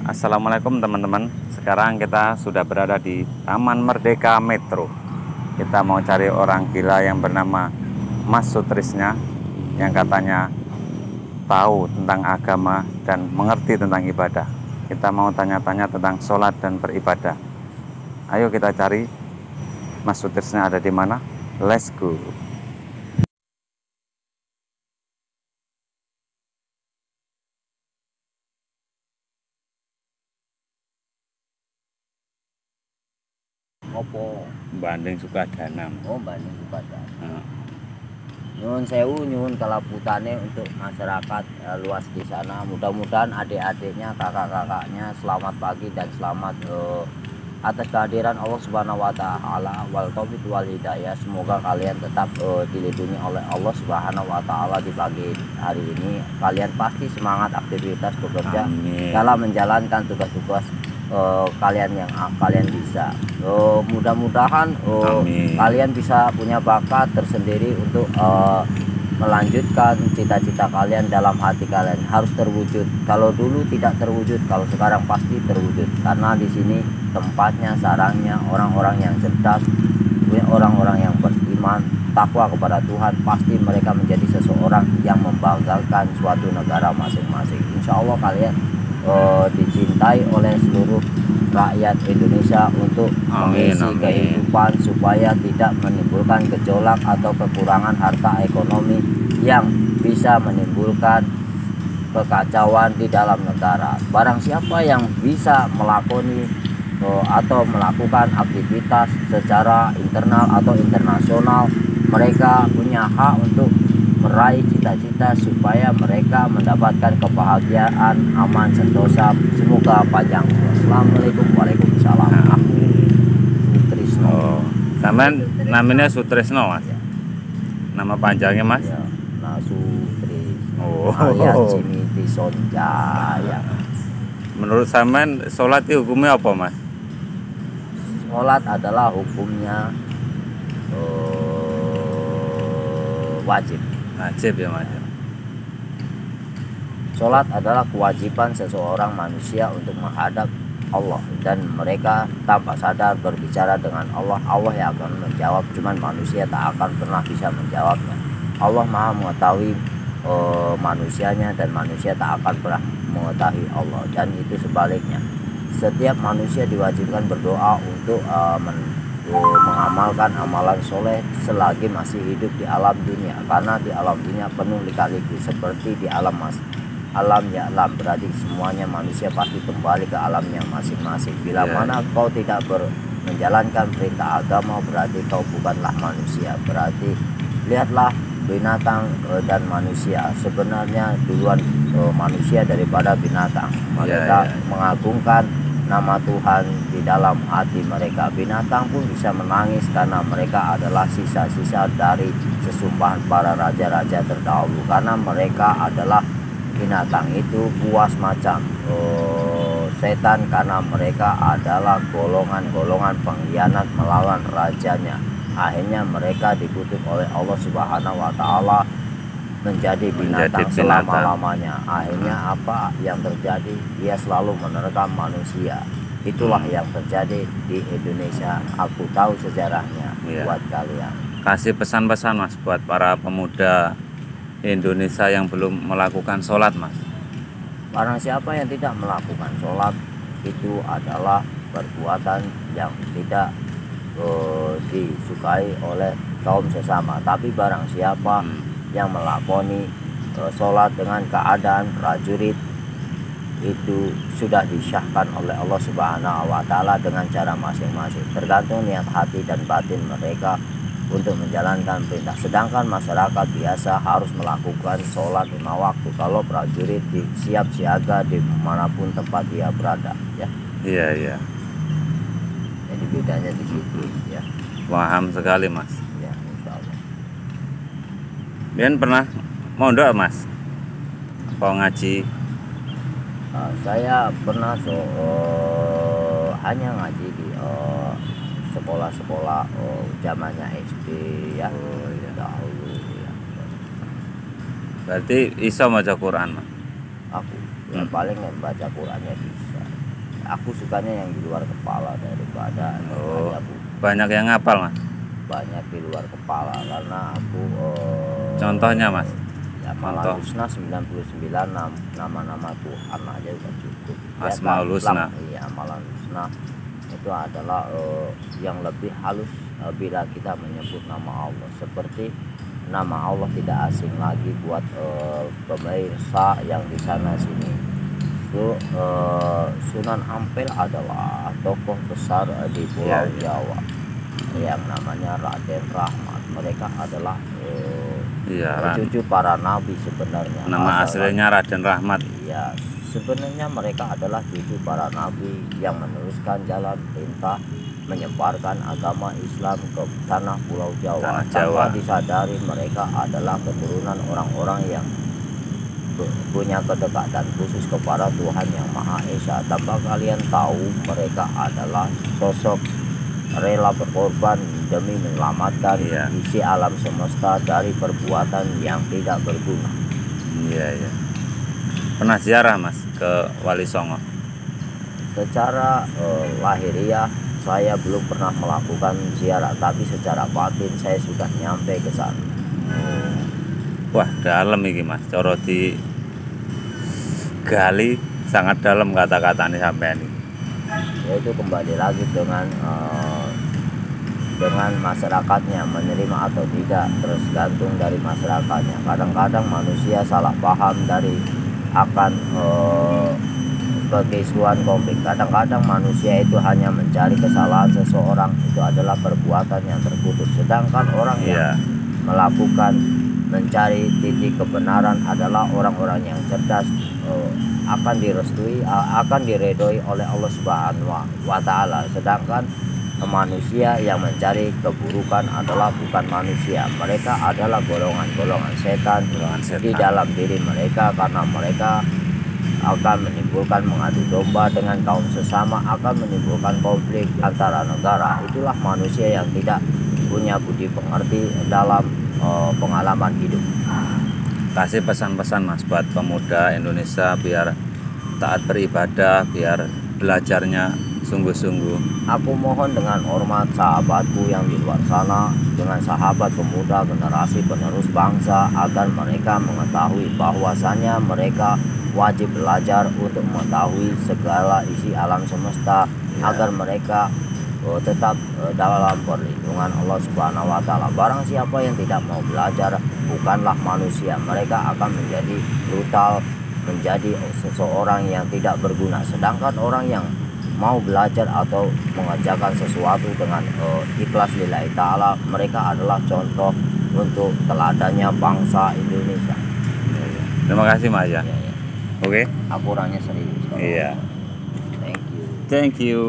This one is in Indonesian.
Assalamualaikum teman-teman. Sekarang kita sudah berada di Taman Merdeka Metro. Kita mau cari orang gila yang bernama Mas Sutrisnya, yang katanya tahu tentang agama dan mengerti tentang ibadah. Kita mau tanya-tanya tentang sholat dan beribadah. Ayo kita cari Mas Sutrisnya ada di mana. Let's go. Opo? Banding Sukadana. Oh, Bandung Sukadana. Nah, Nyuwun sewu, nyuwun kelaputane untuk masyarakat luas di sana. Mudah-mudahan adik-adiknya, kakak-kakaknya selamat pagi dan selamat atas kehadiran Allah Subhanahu wa taala wal taufiq wal hidayah. Semoga kalian tetap dilindungi oleh Allah Subhanahu wa taala di pagi hari ini. Kalian pasti semangat aktivitas bekerja amin. dalam menjalankan tugas-tugas kalian yang kalian bisa. Mudah-mudahan kalian bisa punya bakat tersendiri untuk melanjutkan cita-cita kalian dalam hati kalian. Harus terwujud. Kalau dulu tidak terwujud, kalau sekarang pasti terwujud. Karena di sini tempatnya, sarangnya orang-orang yang cerdas, orang-orang yang beriman, takwa kepada Tuhan. Pasti mereka menjadi seseorang yang membanggakan suatu negara masing-masing. Insya Allah kalian dicintai oleh seluruh rakyat Indonesia untuk mengisi kehidupan supaya tidak menimbulkan gejolak atau kekurangan harta ekonomi yang bisa menimbulkan kekacauan di dalam negara. Barang siapa yang bisa melakoni atau melakukan aktivitas secara internal atau internasional, mereka punya hak untuk meraih cita-cita supaya mereka mendapatkan kebahagiaan, aman, sentosa, semoga panjang. Assalamualaikum, waalaikumsalam. Aku Sutrisno. Sampean namanya Sutrisno, Mas? Ya. Nama panjangnya, Mas? Ya, Sutrisno. Alias Cimiti Sonjaya. Menurut sampean sholat itu hukumnya apa, Mas? Sholat adalah hukumnya wajib. Wajib ya, Mas. Sholat adalah kewajiban seseorang manusia untuk menghadap Allah, dan mereka tanpa sadar berbicara dengan Allah. Allah yang akan menjawab, cuman manusia tak akan pernah bisa menjawabnya. Allah Maha mengetahui manusianya, dan manusia tak akan pernah mengetahui Allah. Dan itu sebaliknya, setiap manusia diwajibkan berdoa untuk mengamalkan amalan soleh selagi masih hidup di alam dunia, karena di alam dunia penuh lika-liku seperti di alam ya alam, berarti semuanya manusia pasti kembali ke alamnya masing-masing. Bila mana kau tidak menjalankan perintah agama, berarti kau bukanlah manusia. Berarti lihatlah binatang dan manusia, sebenarnya duluan manusia daripada binatang. Mereka mengagungkan nama Tuhan di dalam hati mereka. Binatang pun bisa menangis karena mereka adalah sisa-sisa dari sesumpahan para raja-raja terdahulu, karena mereka adalah binatang itu puas macam setan, karena mereka adalah golongan-golongan pengkhianat melawan rajanya. Akhirnya mereka dikutuk oleh Allah Subhanahu wa taala menjadi binatang selama-lamanya. Akhirnya apa yang terjadi? Dia selalu menerkam manusia. Itulah yang terjadi di Indonesia. Aku tahu sejarahnya buat kalian. Kasih pesan-pesan, Mas, buat para pemuda Indonesia yang belum melakukan sholat, Mas. Barang siapa yang tidak melakukan sholat, itu adalah perbuatan yang tidak disukai oleh kaum sesama. Tapi barang siapa yang melakoni sholat dengan keadaan prajurit, itu sudah disyahkan oleh Allah Subhanahu wa taala dengan cara masing-masing, tergantung niat hati dan batin mereka untuk menjalankan perintah. Sedangkan masyarakat biasa harus melakukan sholat 5 waktu. Kalau prajurit siap siaga di manapun tempat dia berada, ya. Iya. Jadi bedanya di situ, ya. Paham sekali, Mas. Ya, insya Allah. Bian pernah mondok, Mas? Apa ngaji? Saya pernah hanya ngaji di sekolah-sekolah zamannya SD, ya. Dahulu, ya. Berarti iso maca Quran, Mas? Aku paling membaca Qurannya bisa. aku sukanya yang di luar kepala daripada ada buku. Banyak yang ngapal Mas? Banyak di luar kepala karena aku contohnya Mas? Ya Malang Husna 99 nama-nama Tuhan aja udah cukup. Asmaul Husna. Iya, Malang Husna itu adalah yang lebih halus bila kita menyebut nama Allah, seperti nama Allah tidak asing lagi buat pemirsa yang di sana sini. Itu Sunan Ampel adalah tokoh besar di Pulau Jawa yang namanya Raden Rahmat. Mereka adalah cucu para nabi sebenarnya. Nama aslinya Raden Rahmat. Iya, sebenarnya mereka adalah cucu para nabi yang meneruskan jalan perintah menyebarkan agama Islam ke tanah Pulau Jawa. Tanpa disadari mereka adalah keturunan orang-orang yang punya kedekatan khusus kepada Tuhan Yang Maha Esa. Tanpa kalian tahu, mereka adalah sosok rela berkorban demi menyelamatkan isi alam semesta dari perbuatan yang tidak berguna. Iya. Pernah ziarah Mas ke Wali Songo? Secara lahiriah saya belum pernah melakukan ziarah, tapi secara batin saya sudah nyampe ke sana. Wah, dalam ini Mas, coro di gali sangat dalam kata-katanya sampai ini. Yaitu kembali lagi dengan masyarakatnya menerima atau tidak, tergantung dari masyarakatnya. Kadang-kadang manusia salah paham dari akan kekesuan konflik. Kadang-kadang manusia itu hanya mencari kesalahan seseorang, itu adalah perbuatan yang terkutuk. Sedangkan orang yang melakukan mencari titik kebenaran adalah orang-orang yang cerdas, akan direstui, akan diredoi oleh Allah Subhanahu wa Ta'ala. Sedangkan manusia yang mencari keburukan adalah bukan manusia, mereka adalah golongan setan di dalam diri mereka, karena mereka akan menimbulkan mengadu domba dengan kaum sesama, akan menimbulkan konflik antara negara. Itulah manusia yang tidak punya budi pengerti dalam pengalaman hidup. Kasih pesan-pesan Mas buat pemuda Indonesia biar taat beribadah, biar belajarnya sungguh-sungguh. Aku mohon dengan hormat sahabatku yang di luar sana, dengan sahabat pemuda generasi penerus bangsa, agar mereka mengetahui bahwasannya mereka wajib belajar untuk mengetahui segala isi alam semesta, agar mereka tetap dalam perlindungan Allah Subhanahu wa Ta'ala. Barang siapa yang tidak mau belajar bukanlah manusia, mereka akan menjadi brutal, menjadi seseorang yang tidak berguna. Sedangkan orang yang mau belajar atau mengerjakan sesuatu dengan ikhlas lillahi ta'ala, mereka adalah contoh untuk teladannya bangsa Indonesia. Terima kasih Mas ya. Oke. Aku orangnya serius. Iya. Thank you. Thank you.